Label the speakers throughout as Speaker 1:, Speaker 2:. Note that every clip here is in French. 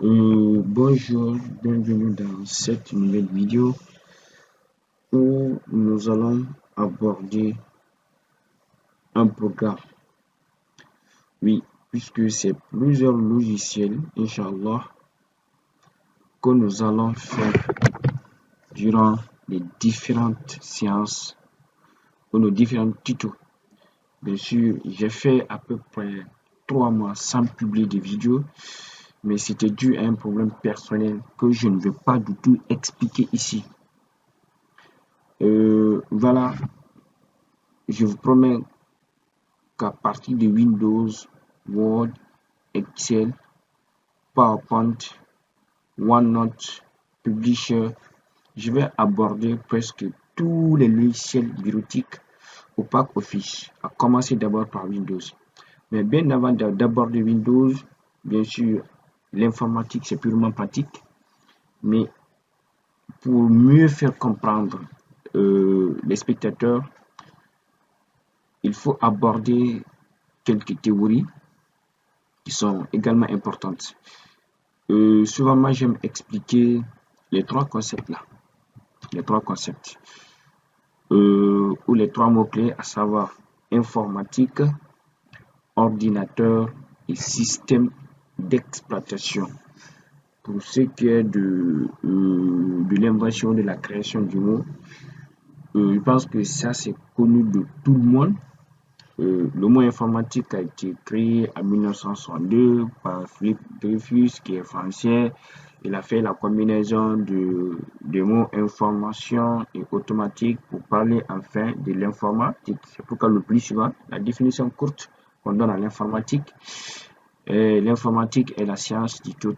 Speaker 1: Bonjour, bienvenue dans cette nouvelle vidéo où nous allons aborder un programme. Oui, puisque c'est plusieurs logiciels, Inch'Allah, que nous allons faire durant les différentes séances ou nos différents tutos. Bien sûr, j'ai fait à peu près 3 mois sans publier de vidéos, mais c'était dû à un problème personnel que je ne vais pas du tout expliquer ici. Voilà, je vous promets qu'à partir de Windows, Word, Excel, PowerPoint, OneNote, Publisher, je vais aborder presque tous les logiciels bureautiques au pack Office, à commencer d'abord par Windows. Mais bien avant d'aborder Windows, bien sûr, l'informatique c'est purement pratique, mais pour mieux faire comprendre les spectateurs, il faut aborder quelques théories qui sont également importantes. Souvent, moi, j'aime expliquer les trois concepts là. Les trois concepts. Ou les trois mots-clés, à savoir informatique, ordinateur et système d'exploitation. Pour ce qui est de l'invention, de la création du mot, je pense que ça, c'est connu de tout le monde. Le mot informatique a été créé en 1962 par Philippe Dreyfus, qui est français. Il a fait la combinaison de mots information et automatique pour parler enfin de l'informatique. C'est pourquoi le plus souvent, la définition courte qu'on donne à l'informatique, l'informatique est la science du tout.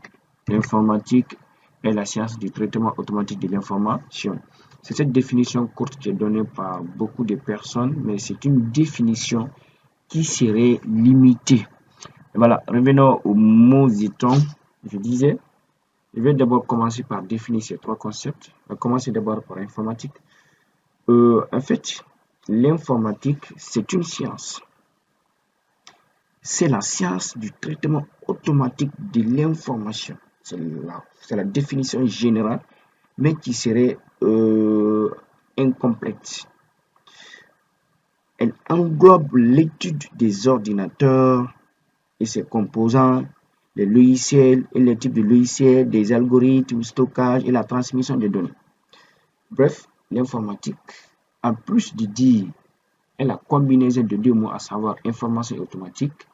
Speaker 1: L'informatique est la science du traitement automatique de l'information. C'est cette définition courte qui est donnée par beaucoup de personnes, mais c'est une définition qui serait limitée. Et voilà, revenons aux mots étant. Je disais, je vais d'abord commencer par définir ces trois concepts. On va commencer d'abord par l'informatique. En fait, l'informatique, c'est une science. C'est la science du traitement automatique de l'information. C'est la définition générale, mais qui serait incomplète. Elle englobe l'étude des ordinateurs et ses composants, les logiciels et les types de logiciels, des algorithmes, le stockage et la transmission des données. Bref, l'informatique, en plus de dire est la combinaison de deux mots, à savoir information et automatique,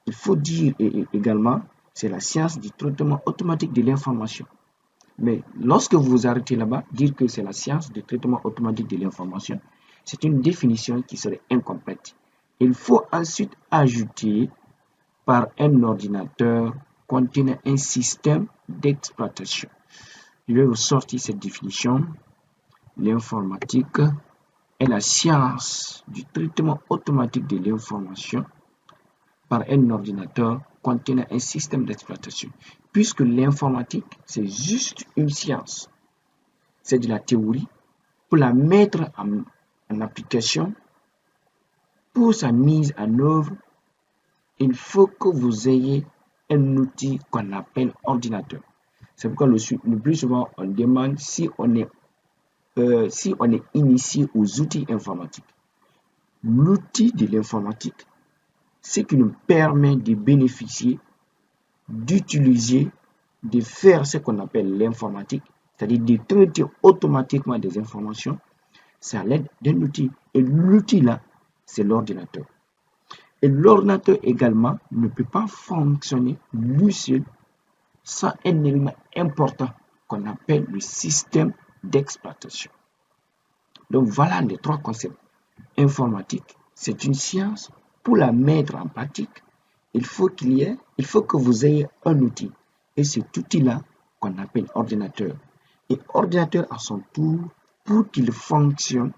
Speaker 1: il faut dire également c'est la science du traitement automatique de l'information. Mais lorsque vous vous arrêtez là-bas, dire que c'est la science du traitement automatique de l'information, c'est une définition qui serait incomplète. Il faut ensuite ajouter par un ordinateur contenant un système d'exploitation. Je vais vous sortir cette définition. L'informatique est la science du traitement automatique de l'information par un ordinateur contenant un système d'exploitation. Puisque l'informatique, c'est juste une science. C'est de la théorie. Pour la mettre en application, pour sa mise en œuvre, il faut que vous ayez un outil qu'on appelle ordinateur. C'est pourquoi le plus souvent, on demande si on est initié aux outils informatiques. L'outil de l'informatique, c'est qui nous permet de bénéficier, d'utiliser, de faire ce qu'on appelle l'informatique, c'est-à-dire de traiter automatiquement des informations, c'est à l'aide d'un outil. Et l'outil là, c'est l'ordinateur. Et l'ordinateur également ne peut pas fonctionner lui seul sans un élément important qu'on appelle le système d'exploitation. Donc voilà les trois concepts. Informatique, c'est une science. Pour la mettre en pratique, il faut que vous ayez un outil. Et cet outil-là qu'on appelle ordinateur. Et ordinateur à son tour, pour qu'il fonctionne,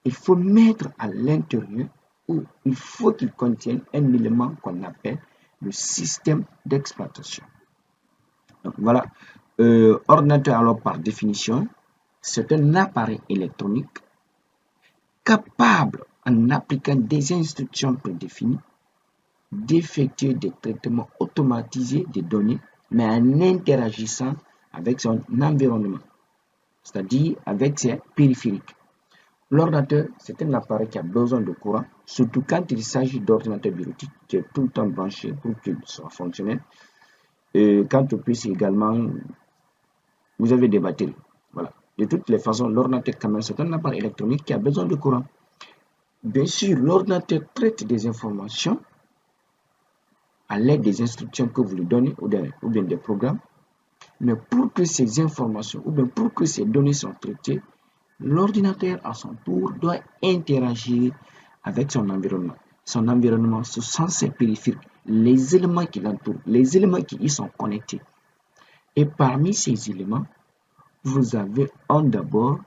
Speaker 1: il faut mettre à l'intérieur ou il faut qu'il contienne un élément qu'on appelle le système d'exploitation. Donc voilà, ordinateur alors par définition, c'est un appareil électronique capable, en appliquant des instructions prédéfinies, d'effectuer des traitements automatisés des données mais en interagissant avec son environnement, c'est-à-dire avec ses périphériques. L'ordinateur, c'est un appareil qui a besoin de courant, surtout quand il s'agit d'ordinateur bureautique qui est tout le temps branché pour qu'il soit fonctionnel. Et quand on puisse également, vous avez des batteries. Voilà. De toutes les façons, l'ordinateur, quand même, c'est un appareil électronique qui a besoin de courant. Bien sûr, l'ordinateur traite des informations à l'aide des instructions que vous lui donnez ou bien des programmes. Mais pour que ces informations ou bien pour que ces données soient traitées, l'ordinateur à son tour doit interagir avec son environnement. Son environnement, ce sont ses périphériques, les éléments qui l'entourent, les éléments qui y sont connectés. Et parmi ces éléments, vous avez d'abord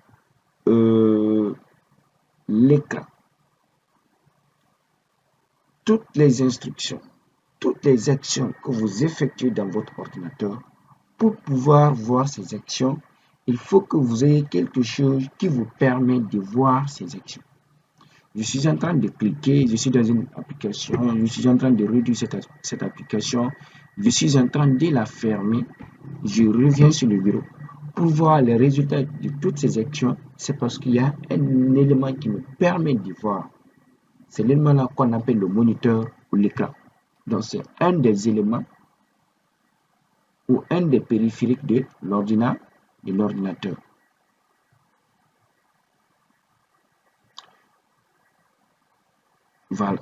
Speaker 1: l'écran. Toutes les instructions, toutes les actions que vous effectuez dans votre ordinateur, pour pouvoir voir ces actions, il faut que vous ayez quelque chose qui vous permet de voir ces actions. Je suis en train de cliquer, je suis dans une application, je suis en train de réduire cette application, je suis en train de la fermer, je reviens sur le bureau. Pour voir les résultats de toutes ces actions, c'est parce qu'il y a un élément qui me permet de voir. C'est l'élément-là qu'on appelle le moniteur ou l'écran. Donc c'est un des éléments ou un des périphériques de l'ordinateur. Voilà.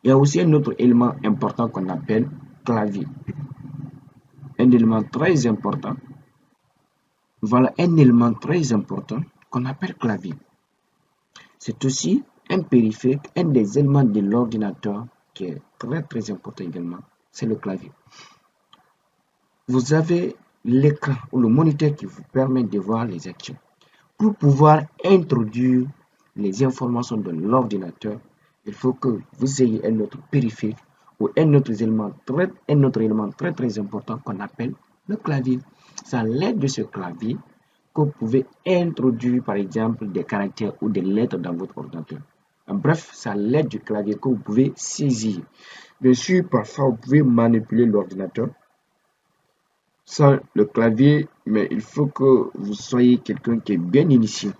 Speaker 1: Il y a aussi un autre élément important qu'on appelle clavier. Un élément très important. Voilà un élément très important qu'on appelle clavier. C'est aussi un périphérique, un des éléments de l'ordinateur qui est très très important également. C'est le clavier. Vous avez l'écran ou le moniteur qui vous permet de voir les actions. Pour pouvoir introduire les informations de l'ordinateur, il faut que vous ayez un autre périphérique ou un autre élément très très important qu'on appelle le clavier. C'est à l'aide de ce clavier que vous pouvez introduire par exemple des caractères ou des lettres dans votre ordinateur. En bref, c'est à l'aide du clavier que vous pouvez saisir. Bien sûr, parfois vous pouvez manipuler l'ordinateur sans le clavier, mais il faut que vous soyez quelqu'un qui est bien initié.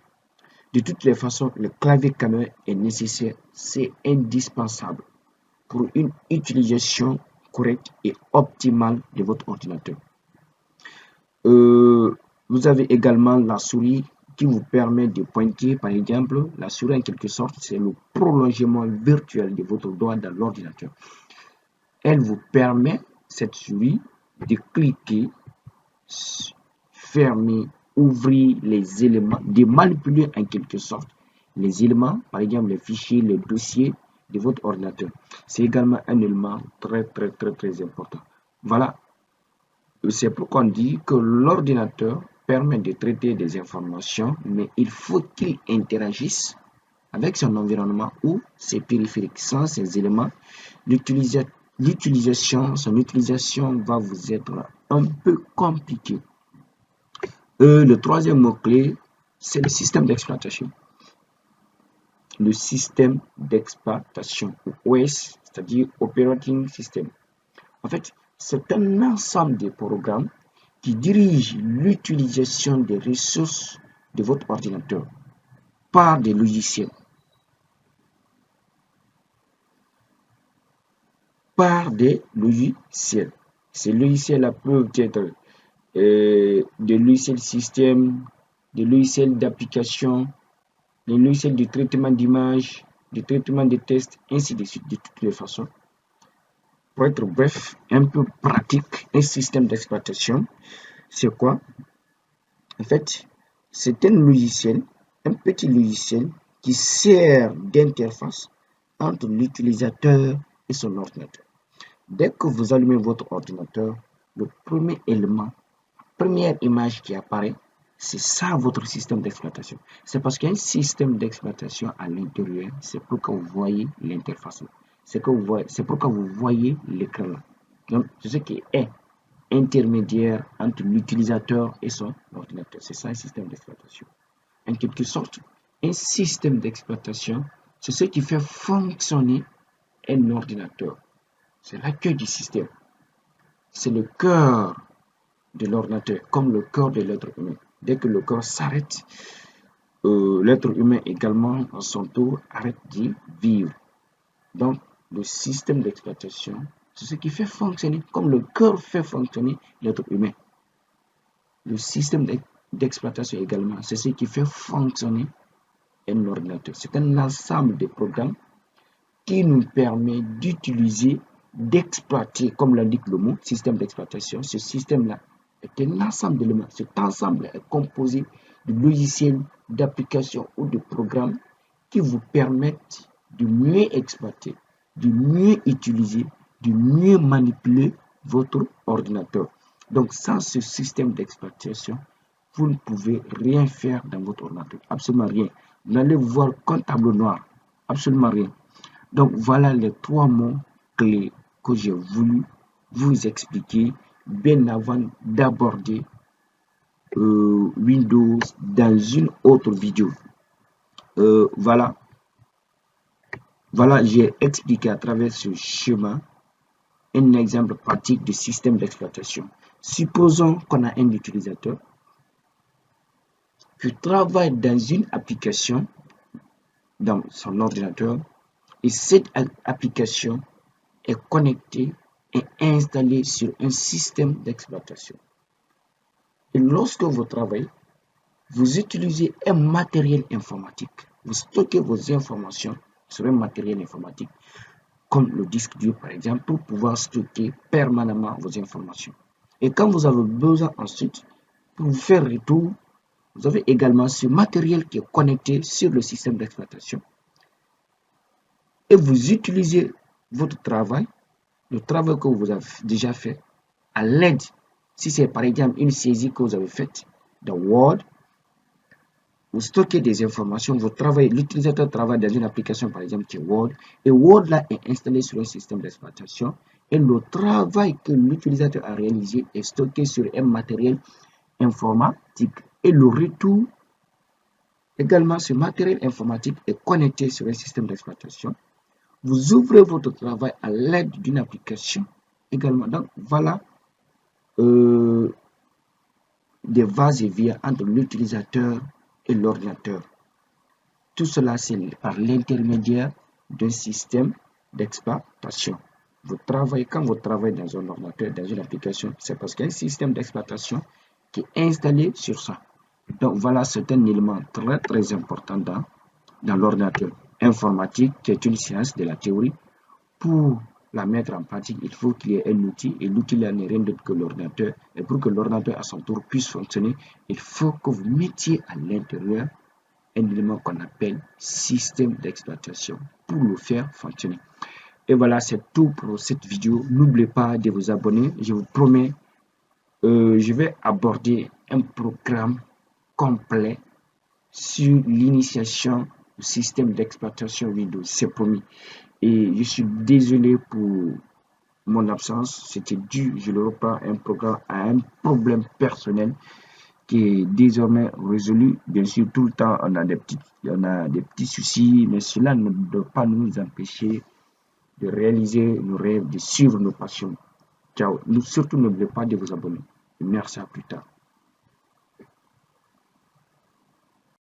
Speaker 1: De toutes les façons, le clavier quand même est nécessaire, c'est indispensable pour une utilisation correcte et optimale de votre ordinateur. Vous avez également la souris qui vous permet de pointer, par exemple, la souris en quelque sorte, c'est le prolongement virtuel de votre doigt dans l'ordinateur. Elle vous permet, cette souris, de cliquer, fermer, ouvrir les éléments, de manipuler en quelque sorte les éléments, par exemple les fichiers, les dossiers de votre ordinateur. C'est également un élément très très important. Voilà, c'est pourquoi on dit que l'ordinateur permet de traiter des informations, mais il faut qu'il interagisse avec son environnement ou ses périphériques. Sans ces éléments, son utilisation va vous être un peu compliquée. Le troisième mot-clé, c'est le système d'exploitation. Le système d'exploitation, OS, c'est-à-dire Operating System. En fait, c'est un ensemble de programmes qui dirigent l'utilisation des ressources de votre ordinateur par des logiciels. Ces logiciels-là peuvent être des logiciels système, des logiciels d'application, des logiciels de traitement d'image, de traitement de tests, ainsi de suite, de toutes les façons. Pour être bref, un peu pratique, un système d'exploitation, c'est quoi? En fait, c'est un logiciel, un petit logiciel qui sert d'interface entre l'utilisateur et son ordinateur. Dès que vous allumez votre ordinateur, le premier élément, la première image qui apparaît, c'est ça votre système d'exploitation. C'est parce qu'il y a un système d'exploitation à l'intérieur, c'est pourquoi vous voyez l'interface. C'est pourquoi vous voyez l'écran là. Donc, c'est ce qui est intermédiaire entre l'utilisateur et son ordinateur. C'est ça un système d'exploitation. En quelque sorte, un système d'exploitation, c'est ce qui fait fonctionner un ordinateur. C'est l'accueil du système. c'est le cœur de l'ordinateur, comme le cœur de l'être humain. Dès que le cœur s'arrête, l'être humain également, à son tour, arrête de vivre. Donc, le système d'exploitation, c'est ce qui fait fonctionner, comme le cœur fait fonctionner l'être humain. Le système d'exploitation également, c'est ce qui fait fonctionner un ordinateur. C'est un ensemble de programmes qui nous permet d'utiliser, d'exploiter, comme l'indique le mot, système d'exploitation. Ce système-là est un ensemble d'éléments. Cet ensemble est composé de logiciels, d'applications ou de programmes qui vous permettent de mieux exploiter, de mieux utiliser, de mieux manipuler votre ordinateur. Donc, sans ce système d'exploitation, vous ne pouvez rien faire dans votre ordinateur. Absolument rien. Vous allez voir comme tableau noir. Absolument rien. Donc, voilà les 3 mots clés que j'ai voulu vous expliquer bien avant d'aborder Windows dans une autre vidéo. Voilà, j'ai expliqué à travers ce schéma un exemple pratique de système d'exploitation. Supposons qu'on a un utilisateur qui travaille dans une application dans son ordinateur et cette application est connectée et installée sur un système d'exploitation. Et lorsque vous travaillez, vous utilisez un matériel informatique. Vous stockez vos informations sur un matériel informatique, comme le disque dur par exemple, pour pouvoir stocker permanemment vos informations. Et quand vous avez besoin ensuite, pour vous faire retour, vous avez également ce matériel qui est connecté sur le système d'exploitation. Et vous utilisez votre travail, le travail que vous avez déjà fait, à l'aide, si c'est par exemple une saisie que vous avez faite dans Word, vous stockez des informations, l'utilisateur travaille dans une application par exemple qui est Word, et Word là est installé sur un système d'exploitation, et le travail que l'utilisateur a réalisé est stocké sur un matériel informatique, et le retour, également ce matériel informatique est connecté sur un système d'exploitation. Vous ouvrez votre travail à l'aide d'une application également. Donc voilà des va-et-vient entre l'utilisateur et l'ordinateur. Tout cela, c'est par l'intermédiaire d'un système d'exploitation. Quand vous travaillez dans un ordinateur, dans une application, c'est parce qu'il y a un système d'exploitation qui est installé sur ça. Donc voilà, c'est un élément très très important dans l'ordinateur informatique, qui est une science de la théorie. Pour la mettre en pratique, il faut qu'il y ait un outil, et l'outil là n'est rien d'autre que l'ordinateur. Et pour que l'ordinateur à son tour puisse fonctionner, il faut que vous mettiez à l'intérieur un élément qu'on appelle système d'exploitation pour le faire fonctionner. Et voilà, c'est tout pour cette vidéo. N'oubliez pas de vous abonner. Je vous promets, je vais aborder un programme complet sur l'initiation du système d'exploitation Windows. C'est promis. Et je suis désolé pour mon absence. C'était dû, je le reprends, à un problème personnel qui est désormais résolu. Bien sûr, tout le temps, on a des petits soucis, mais cela ne doit pas nous empêcher de réaliser nos rêves, de suivre nos passions. Ciao. Surtout, n'oubliez pas de vous abonner. Merci, à plus tard.